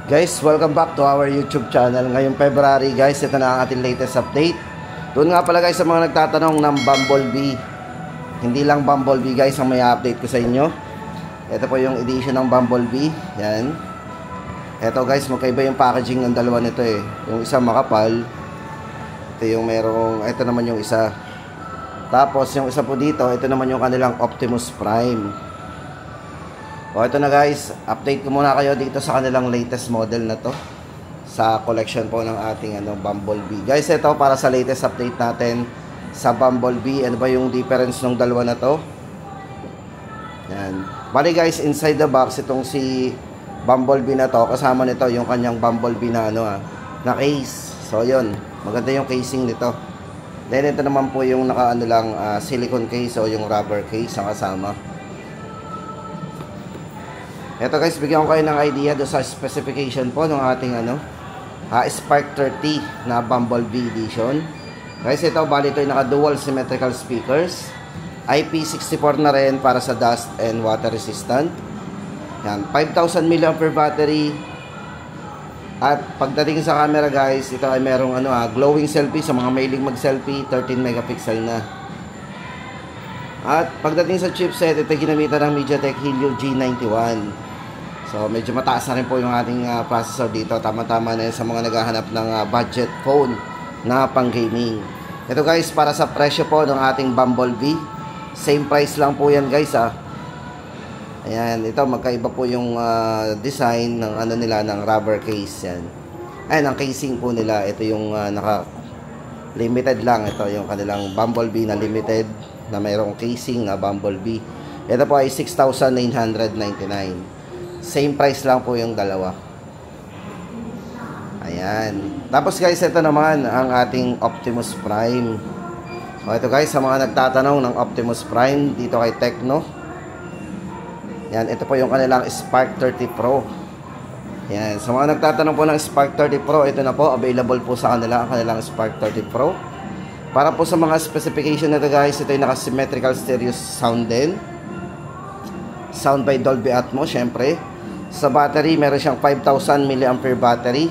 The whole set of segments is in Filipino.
Guys, welcome back to our YouTube channel. Ngayong February guys, ito na ang ating latest update. Doon nga pala guys sa mga nagtatanong ng Bumblebee. Hindi lang Bumblebee guys ang may update ko sa inyo. Ito po yung edition ng Bumblebee. Yan. Ito guys, magkaiba yung packaging ng dalawa nito eh. Yung isa makapal. Ito yung merong, ito naman yung isa. Tapos yung isa po dito, ito naman yung kanilang Optimus Prime. O ito na guys, update ko muna kayo dito sa kanilang latest model na to sa collection po ng ating Bumblebee. Guys, ito para sa latest update natin sa Bumblebee. Ano ba yung difference ng dalawa na to? Yan. Bali guys, inside the box itong si Bumblebee na to, kasama nito yung kanyang Bumblebee na na case. So yun, maganda yung casing nito. Then ito naman po yung naka silicone case o yung rubber case ang kasama. Ito guys, bigyan ko kayo ng idea do sa specification po ng ating Spark 30 na Bumblebee edition. Guys, ito bali ito yung naka dual symmetrical speakers. IP64 na rin para sa dust and water resistant. Yan, 5,000 mAh battery. At pagdating sa camera guys, ito ay merong glowing selfie sa mga mailing mag-selfie, 13 megapixel na. At pagdating sa chipset, ito ginamitan ng MediaTek Helio G91. So, medyo mataas na rin po yung ating processor dito. Tama-tama na yun sa mga naghahanap ng budget phone na pang-gaming. Ito guys, para sa presyo po ng ating Bumblebee. Same price lang po yan guys Ayan, ito magkaiba po yung design ng nila ng rubber case yan. Ayan, ang casing po nila, ito yung limited lang. Ito yung kanilang Bumblebee na limited na mayroong casing na Bumblebee. Ito po ay 6,999. Same price lang po yung dalawa. Ayan. Tapos guys, ito naman ang ating Optimus Prime. So ito guys, sa mga nagtatanong ng Optimus Prime dito kay Tecno. Yan, ito po yung kanilang Spark 30 Pro. Yan, sa mga nagtatanong po ng Spark 30 Pro, ito na po, available po sa kanila ang kanilang Spark 30 Pro. Para po sa mga specification nito guys, ito yung naka-symmetrical stereo sound din. Sound by Dolby Atmos, syempre. Sa battery, meron siyang 5,000 mAh battery.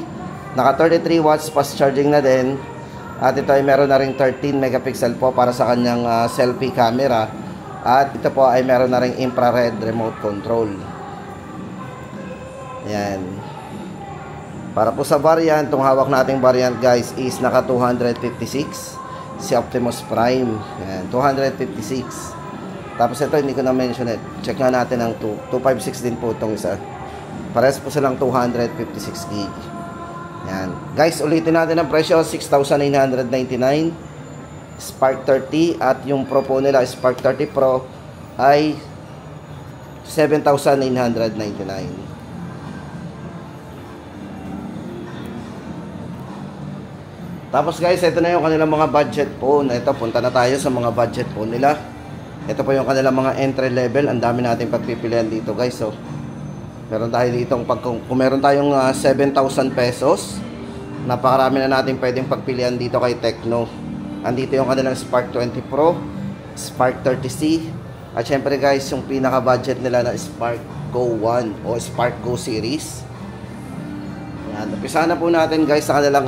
Naka 33 watts fast charging na din. At ito ay meron na ring 13 megapixel po para sa kanyang selfie camera. At ito po ay meron na ring infrared remote control. Ayan. Para po sa variant, itong hawak nating variant guys is naka 256. Si Optimus Prime. Ayan, 256. Tapos ito, hindi ko na-mention it. Check nga natin ang 256 din po itong isa. Pares po silang 256 gig. Yan. Guys, ulitin natin ang presyo. 6,999. Spark 30. At yung Pro po nila, Spark 30 Pro, ay 7,999. Tapos guys, ito na yung kanilang mga budget phone. Ito, punta na tayo sa mga budget phone nila. Ito po yung kanilang mga entry level. Ang dami nating pagpipilian dito guys. So, meron tayo dito, kung meron tayong 7,000 pesos, napakarami na natin pwedeng pagpilian dito kay Tecno. Andito yung kanilang Spark 20 Pro, Spark 30C, at syempre guys, yung pinaka-budget nila na Spark Go 1 o Spark Go series. Yan, umpisa na po natin guys sa kanilang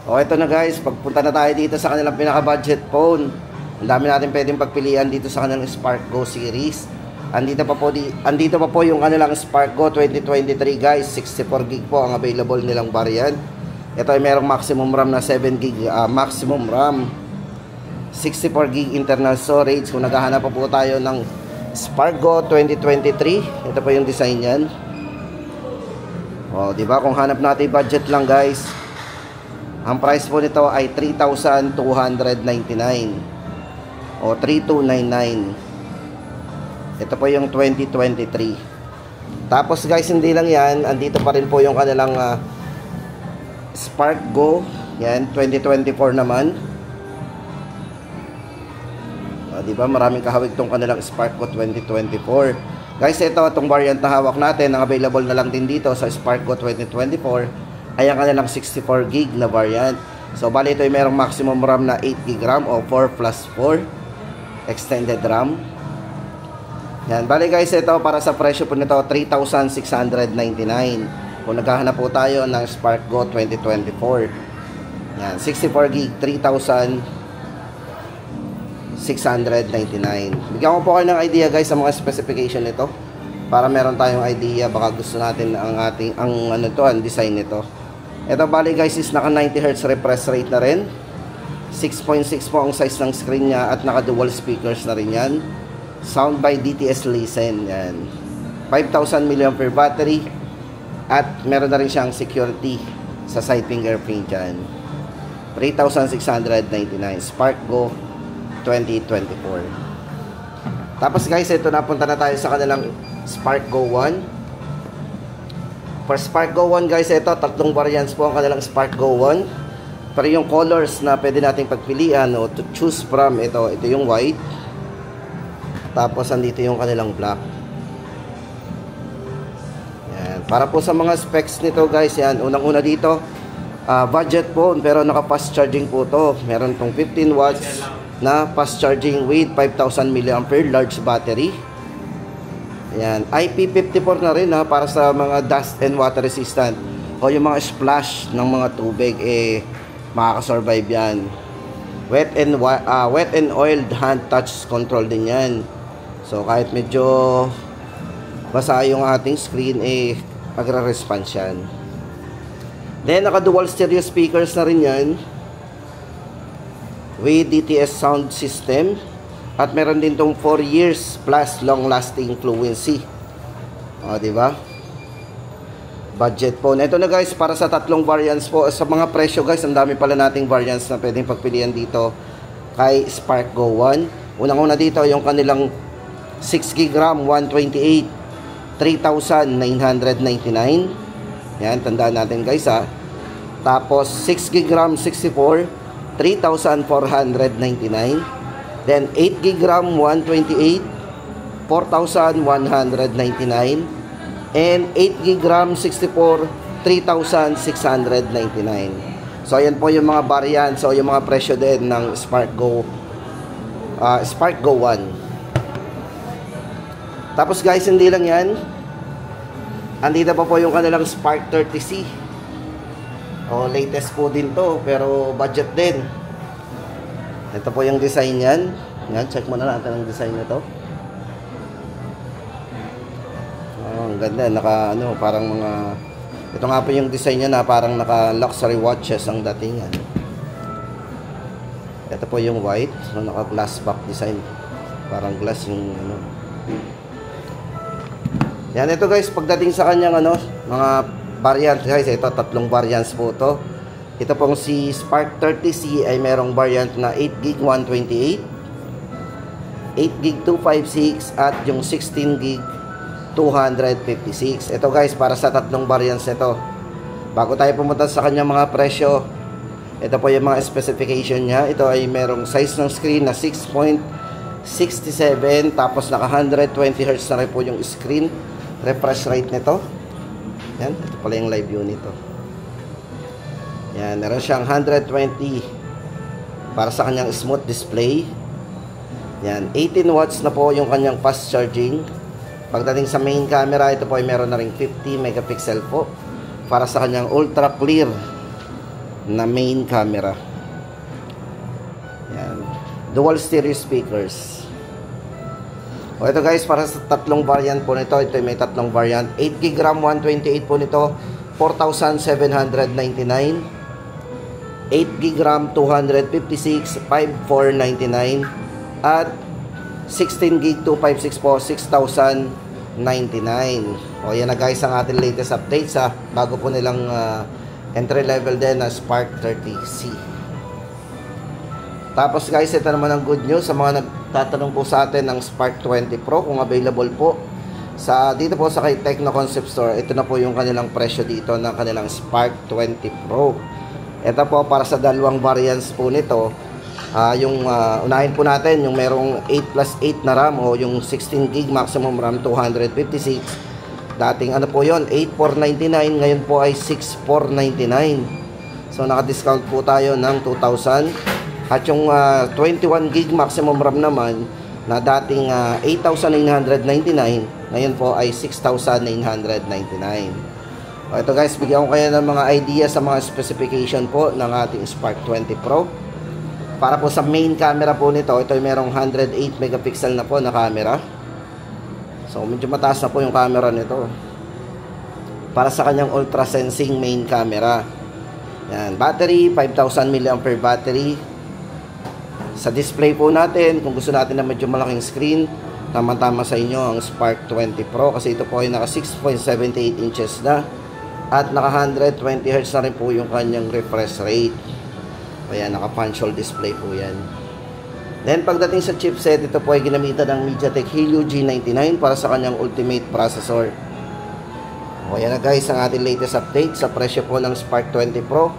O, ito na guys, pagpunta na tayo dito sa kanilang pinaka-budget phone. Ang dami natin pwedeng pagpilian dito sa kanilang Spark Go series. Andito pa po yung kanilang Spark Go 2023 guys. 64 gig po ang available nilang variant. Ito ay merong maximum RAM na 7 gig maximum RAM. 64 gig internal storage. Kung naghahanap pa po tayo ng Spark Go 2023, ito po yung design yan. O, diba? Kung hanap natin budget lang guys, ang price po nito ay 3,299 o 3,299. Ito po yung 2023. Tapos guys, hindi lang yan, andito pa rin po yung kanilang Spark Go. Yan, 2024 naman. Diba, maraming kahawig tong kanilang Spark Go 2024. Guys, itong variant na hawak natin, ang available na lang din dito sa Spark Go 2024 ay ang kanilang 64 gig na variant. So, bali ito ay merong maximum RAM na 8 gig RAM o 4 plus 4 extended RAM. Yan, bali guys, ito para sa presyo po nito 3,699. Kung naghahanap po tayo ng Spark Go 2024. Yan, 64 gig 3,699. Bigyan ko po kayo ng idea guys sa mga specification nito para meron tayong idea, baka gusto natin ang design nito. Ito bali guys is naka 90 Hz refresh rate na rin. 6.6 po ang size ng screen niya at naka dual speakers na rin yan. Sound by DTS Listen. Yan. 5,000 mAh battery at meron na rin siyang security sa side fingerprint dyan. 3,699 Spark Go 2024. Tapos guys, ito napunta na tayo sa kanilang Spark Go 1. For Spark Go 1 guys, ito tatlong variants po ang kanilang Spark Go 1. Pero yung colors na pwede nating pagpilian o to choose from, ito yung white. Tapos andito yung kanilang black. Yan. Para po sa mga specs nito guys, yan, unang-una dito, budget phone pero naka fast charging po to. Meron tong 15 watts na fast charging with 5,000 mAh large battery. Yan, IP54 na rin para sa mga dust and water resistant o yung mga splash ng mga tubig, makakasurvive yan. Wet and oiled hand touch control din yan. So kahit medyo basa yung ating screen, magre-response yan. Then naka dual stereo speakers na rin yan with DTS sound system. At meron din tong 4 years plus long lasting fluency. O, diba? Budget phone. Ito na guys, para sa tatlong variants po. Sa mga presyo guys, ang dami pala nating variants na pwedeng pagpilian dito kay Spark Go 1. Unang-una dito yung kanilang 6 GB RAM 128, 3,999. Yan, tandaan natin guys ha. Tapos 6 GB RAM 64, 3,499. Then 8 GB RAM 128, 4,199. And 8 GB RAM 64, 3,699. So ayan po yung mga variant. So yung mga presyo din ng Spark Go 1. Tapos guys, hindi lang yan, andito pa po yung kanilang Spark 30C. Latest po din to, pero budget din. Ito po yung design yan. Yan, check muna natin ang design nito. Ang ganda, parang mga, ito nga po yung design niya na parang naka luxury watches ang datingan. Ito po yung white, so naka glass back design. Parang glass yung Yan, ito guys, pagdating sa kanyang mga variant guys, ito tatlong variants po to. Ito pong si Spark 30C ay merong variant na 8 GB 128, 8 GB 256 at yung 16 GB 256. Ito guys, para sa tatlong variants ito. Bago tayo pumunta sa kanyang mga presyo, ito po yung mga specification niya. Ito ay merong size ng screen na 6.67, tapos naka 120 Hz na rin po yung screen refresh rate nito. Yan, ito pala yung live view nito. Yan, meron siyang 120 para sa kanyang smooth display. Yan, 18 watts na po yung kanyang fast charging. Pagdating sa main camera, ito po ay meron na ring 50 megapixel po para sa kanyang ultra clear na main camera. Yan, dual stereo speakers. Ito guys, para sa tatlong variant po nito, ito may tatlong variant. 8 GB RAM 128 po nito, 4,799. 8 GB RAM 256, 5,499. At 16 GB 256 po, 6,099. Yan na guys ang ating latest updates bago po nilang entry level din na Spark 30C. Tapos guys, ito naman ang good news sa mga nagtatanong po sa atin ng Spark 20 Pro kung available po dito po sa kay Tecno Concept Store. Ito na po yung kanilang presyo dito ng kanilang Spark 20 Pro. Ito po para sa dalawang variants po nito. Unahin po natin yung merong 8+8 na RAM o yung 16 GB maximum RAM 256. Dating po yon 8,499, ngayon po ay 6,499. So naka-discount po tayo ng 2,000. At yung 21 GB maximum RAM naman, na dating 8,999, ngayon po ay 6,999. Ito guys, bigyan ko kayo ng mga idea sa mga specification po ng ating Spark 20 Pro. Para po sa main camera po nito, ito ay merong 108 megapixel na po na camera. So medyo mataas na po yung camera nito. Para sa kanyang ultra sensing main camera. Yan, battery 5,000 mAh battery. Sa display po natin, kung gusto natin na medyo malaking screen, tama-tama sa inyo ang Spark 20 Pro kasi ito po ay naka 6.78 inches na at naka 120 Hz na rin po yung kanyang refresh rate. Ayan, naka punch hole display po yan. Then pagdating sa chipset, ito po ay ginamitan ng MediaTek Helio G99 para sa kanyang ultimate processor. O yan na guys, ang ating latest update sa presyo po ng Spark 20 Pro.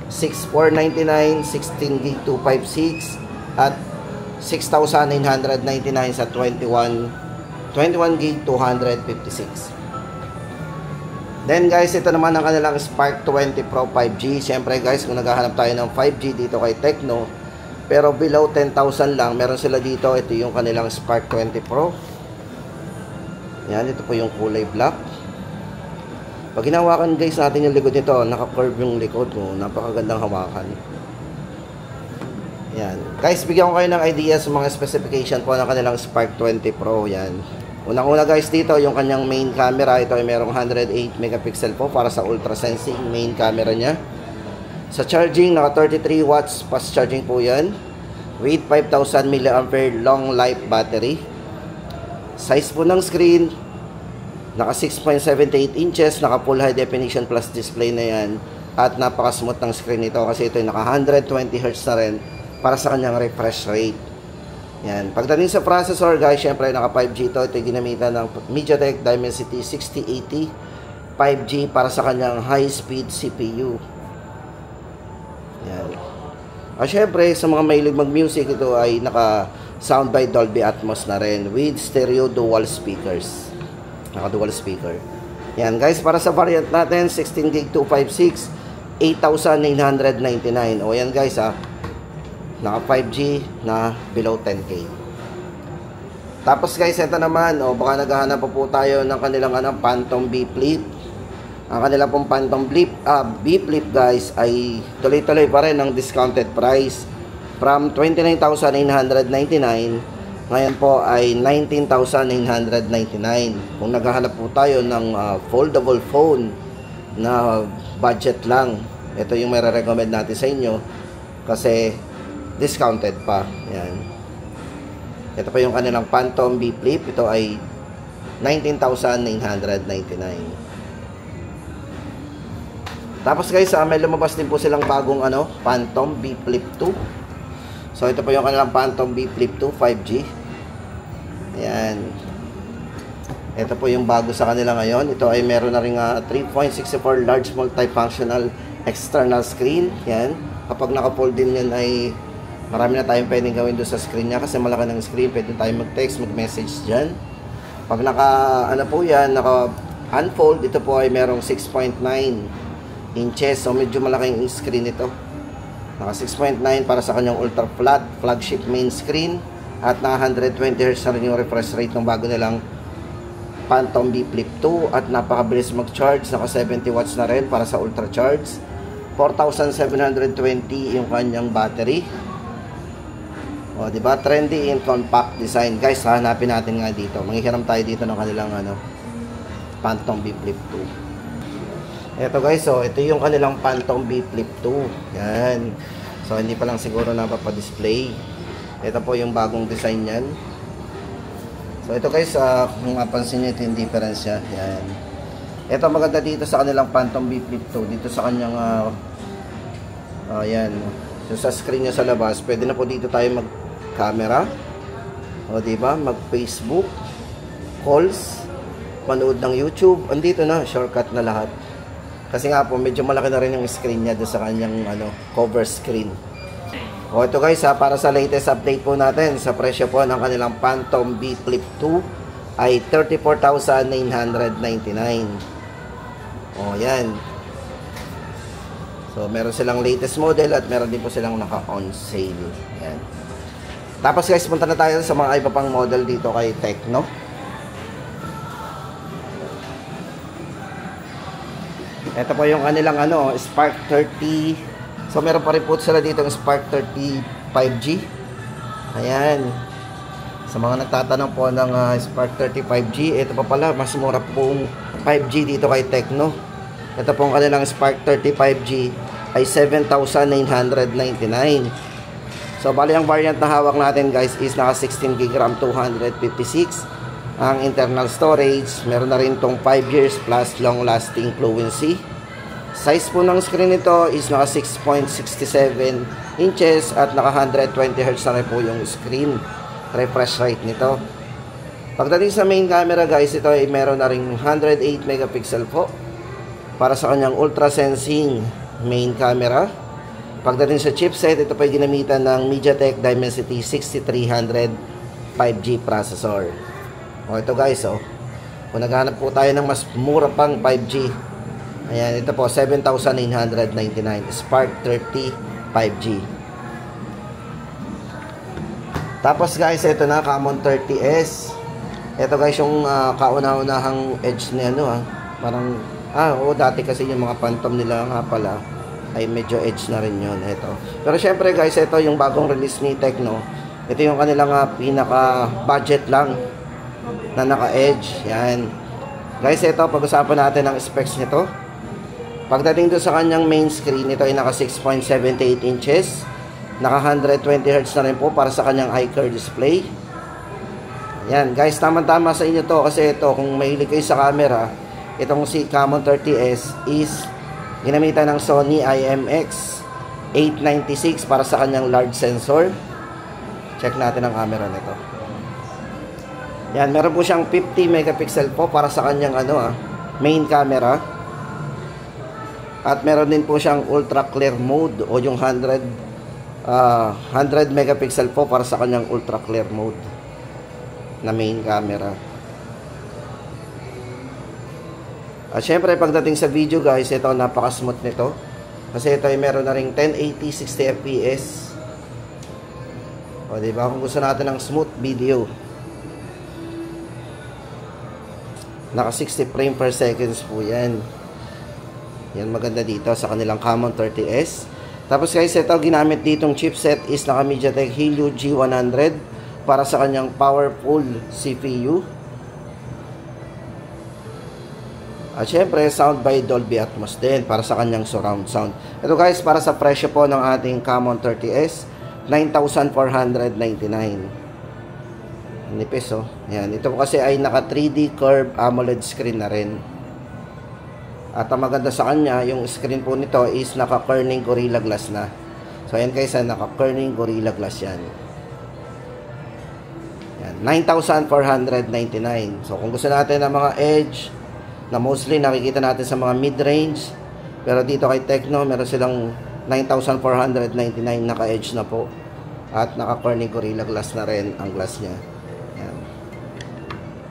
6,499, 16GB 256 at 6,999 sa 21GB 256. Then guys, ito naman ang kanilang Spark 20 Pro 5G. Siyempre guys, kung naghahanap tayo ng 5G dito kay Tecno, pero below 10,000 lang, meron sila dito. Ito yung kanilang Spark 20 Pro. Yan, ito po yung kulay black. Pag hinawakan guys natin yung likod nito, naka-curve yung likod mo, napakagandang hawakan. Yan. Guys, bigyan ko kayo ng idea sa mga specification po ng kanilang Spark 20 Pro. Yan. Unang-una guys dito, yung kanyang main camera, ito ay merong 108 megapixel po para sa ultra sensing main camera niya. Sa charging, naka 33 watts fast charging po yan. With 5,000 mAh long life battery. Size po ng screen, naka 6.78 inches, naka full high definition plus display na yan. At napaka-smooth ng screen nito kasi ito ay naka 120 Hz na rin para sa kanyang refresh rate. Yan. Pagdating sa processor guys, syempre naka 5G ito. Ito ay ginamitan ng MediaTek Dimensity 6080 5G para sa kanyang high-speed CPU. Yan. At syempre sa mga mahilig mag-music, ito ay naka sound by Dolby Atmos na rin with stereo dual speakers. Naka dual speaker. Yan guys, para sa variant natin 16GB 256 8,999. O yan guys naka 5G na below 10K. Tapos guys, ito naman, baka naghahanap po tayo ng kanilang Phantom B Flip. Ang kanila pong Phantom B Flip guys ay tuloy-tuloy pa rin ang discounted price from 29,999. Ngayon po ay 19,999. Kung naghahanap po tayo ng foldable phone na budget lang, ito yung may recommend natin sa inyo kasi discounted pa. Yan. Ito pa yung kanilang Phantom B Flip. Ito ay 19,999. Tapos guys, may lumabas din po silang bagong Phantom B Flip 2. So ito pa yung kanilang Phantom B Flip 2 5G. Ayan. Ito po yung bago sa kanila ngayon. Ito ay meron na rin 3.64 large multifunctional external screen. Yan. Kapag naka-fold din yan ay marami na tayong pwedeng gawin doon sa screen niya kasi malaki ng screen. Pwede tayong mag-text, mag-message dyan. Pag naka-unfold, ito po ay merong 6.9 inches. So medyo malaking screen ito. Naka 6.9 para sa kanyang ultra flat flagship main screen. At naka 120 Hz na rin yung refresh rate ng bago nilang Phantom B Flip 2. At napakabilis mag-charge. Naka 70 watts na rin para sa ultra charge. 4,720 yung kanyang battery. O, diba? Trendy in compact design. Guys, hanapin natin nga dito. Manghihiram tayo dito ng kanilang Phantom B Flip 2. Ito guys, ito yung kanilang Phantom B Flip 2. Yan. So, hindi pa lang siguro napapadisplay. Ito po yung bagong design yan. So, ito guys, kung mapansin nyo, ito yung difference niya. Yan. Ito maganda dito sa kanilang Phantom B Flip 2. Dito sa kanyang, yan. So, sa screen niya sa labas, pwede na po dito tayo mag-camera. O, diba? Mag-Facebook, calls, manood ng YouTube. Andito na, shortcut na lahat. Kasi nga po, medyo malaki na rin yung screen niya doon sa kanyang cover screen. O ito guys, para sa latest update po natin, sa presyo po ng kanilang Phantom B Flip 2 ay 34,999. O yan. So meron silang latest model at meron din po silang naka-on sale. Yan. Tapos guys, punta na tayo sa mga iba pang model dito kay Tecno. Ito po yung kanilang Spark 30. So meron pa rin po sila dito ng Spark 30 5G. Ayan. Sa mga nagtatanong po ng Spark 30 5G, ito pa pala, mas mura pong 5G dito kay Tecno. Ito pong kanilang Spark 30 5G ay 7,999. So bali ang variant na hawak natin guys is naka 16GB RAM 256 ang internal storage. Meron na rin tong 5 years plus long lasting fluency. Size po ng screen nito is naka 6.67 inches at naka 120Hz na rin po yung screen refresh rate nito. Pagdating sa main camera guys, ito ay meron na rin 108 megapixel po para sa kanyang ultra sensing main camera. Pagdating sa chipset, ito po ay ginamitan ng MediaTek Dimensity 6300 5G processor. O ito guys, kung naghanap po tayo ng mas mura pang 5G, ayan, ito po 7,999 Spark 30 5G. Tapos guys, ito na Camon 30S. Ito guys yung kauna-unahang edge ni parang dati kasi yung mga Phantom nila nga pala ay medyo edge na rin yun. Ito. Pero syempre guys, ito yung bagong release ni Tecno. Ito yung kanilang pinaka budget lang na naka-edge. Yan. Guys, ito pag-usapan natin ang specs nito. Pagdating doon sa kanyang main screen, ito ay naka 6.78 inches. Naka 120Hz na rin po para sa kanyang iCur display. Yan, guys, tama-tama sa inyo to kasi ito, kung mahilig kayo sa camera, itong si Camon 30S is ginamitan ng Sony IMX 896 para sa kanyang large sensor. Check natin ang camera nito. Yan, meron po siyang 50 megapixel po para sa kanyang main camera. At meron din po siyang ultra clear mode o yung 100 megapixel po para sa kanyang ultra clear mode na main camera. At syempre pagdating sa video guys, ito napaka-smooth nito. Kasi ito ay meron na ring 1080 60 fps. O diba, kung gusto natin ng smooth video, naka 60 frame per seconds po yan. Yan maganda dito sa kanilang Camon 30S. Tapos guys, ito ginamit ditong chipset is naka MediaTek Helio G100 para sa kanyang powerful CPU. At syempre, sound by Dolby Atmos din para sa kanyang surround sound. Ito guys, para sa presyo po ng ating Camon 30S, 9,499. Nipis Yan. Ito po kasi ay naka 3D curved AMOLED screen na rin. At ang maganda sa kanya, yung screen po nito is naka Corning Gorilla Glass na. So ayan guys, naka Corning Gorilla Glass yan. 9,499. So kung gusto natin ng mga edge na mostly nakikita natin sa mga mid-range, pero dito kay Tecno meron silang 9,499 naka-edge na po. At naka Corning Gorilla Glass na rin ang glass niya. Yan.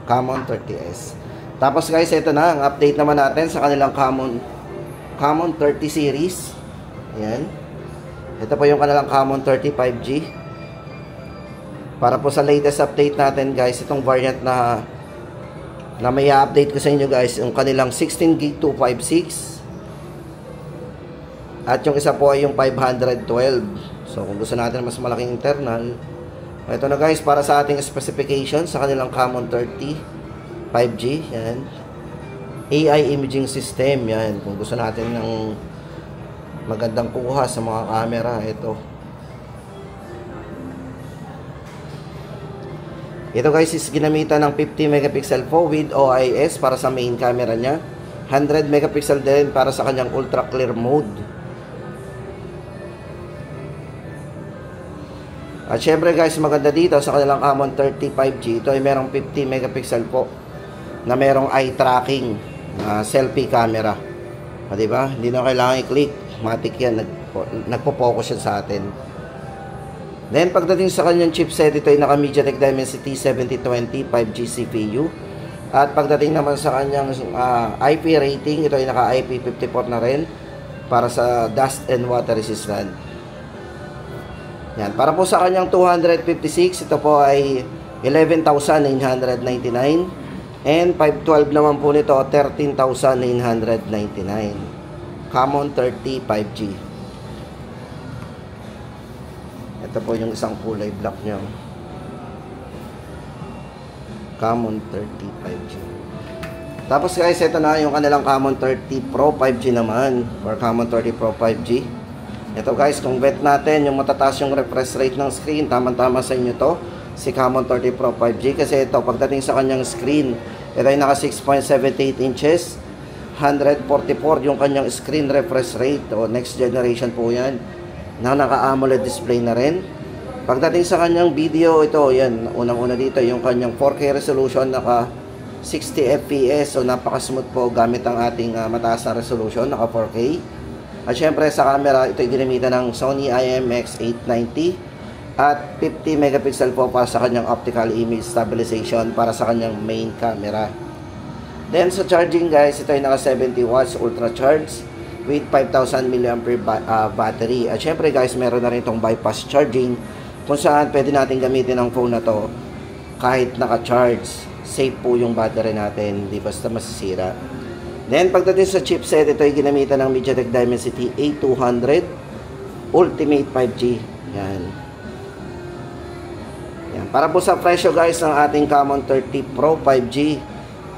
Camon 30S. Tapos guys, ito na ang update naman natin sa kanilang Camon 30 series. Ayan. Ito po yung kanilang Camon 30 5G. Para po sa latest update natin guys, itong variant na may update ko sa inyo guys, yung kanilang 16GB 256. At yung isa po ay yung 512. So kung gusto natin mas malaking internal, ito na guys, para sa ating specification sa kanilang Camon 30 5G, yan. AI imaging system, yan. Kung gusto natin ng magandang kuha sa mga camera, ito. Ito guys is ginamitan ng 50 megapixel po with OIS para sa main camera niya. 100 megapixel din para sa kanyang ultra clear mode. At syempre guys, maganda dito sa kanilang Camon 30 5G, ito ay merong 50 megapixel po na merong eye tracking selfie camera. Diba? Hindi na kailangan i-click. Matic yan. Nagpo-focus yan sa atin. Then, pagdating sa kanyang chipset, ito ay naka MediaTek Dimensity 7020 5G CPU. At pagdating naman sa kanyang IP rating, ito ay naka IP54 na rin para sa dust and water resistant. Yan, para po sa kanyang 256, ito po ay 11,999. And 512 naman po nito, 13,999. Common 30 5G. Ito po yung isang kulay black niya. Common 30 5G. Tapos guys, ito na yung kanilang Common 30 Pro 5G naman. Or Common 30 Pro 5G. Ito guys, kung bet natin yung matataas yung refresh rate ng screen, tamang-tama sa inyo to, si Common 30 Pro 5G. Kasi ito, pagdating sa kanyang screen, ito ay naka 6.78 inches, 144 yung kanyang screen refresh rate, o next generation po yan, na naka-AMOLED display na rin. Pagdating sa kanyang video, ito, yan, unang-una dito, yung kanyang 4K resolution, naka 60 FPS, so napaka-smooth po gamit ang ating mataas na resolution, naka 4K. At syempre sa camera, ito ay ginamitan ng Sony IMX890 at 50 megapixel po para sa kanyang optical image stabilization para sa kanyang main camera. Then sa charging guys, ito ay naka 70 watts ultra charge with 5,000 mAh battery. At syempre guys, meron na rin itong bypass charging kung saan pwede natin gamitin ang phone na to kahit naka-charge. Safe po yung battery natin, hindi basta masisira. Then, pagdating sa chipset, ito ay ginamitan ng MediaTek Dimensity A200 Ultimate 5G. Yan. Yan. Para po sa presyo guys ng ating Common 30 Pro 5G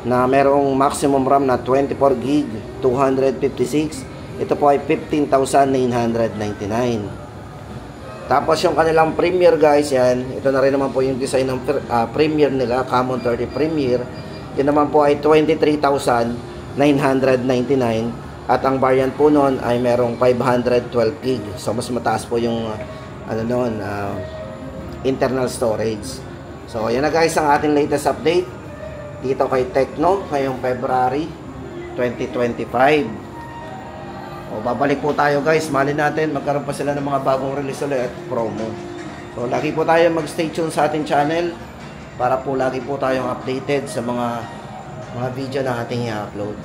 na merong maximum RAM na 24GB, 256, ito po ay 15,999. Tapos yung kanilang Premier guys, yan. Ito na rin naman po yung design ng Premier nila, Common 30 Premier. Yan naman po ay 23,999 at ang variant po noon ay merong 512GB. So mas mataas po yung internal storage. So yan na guys ang ating latest update dito kay Tecno ngayong February 2025. O babalik po tayo guys, mali natin magkaroon pa sila ng mga bagong release ulit at promo. So lagi po tayo mag-stay tuned sa ating channel para po lagi po tayong updated sa mga video na ating i-upload.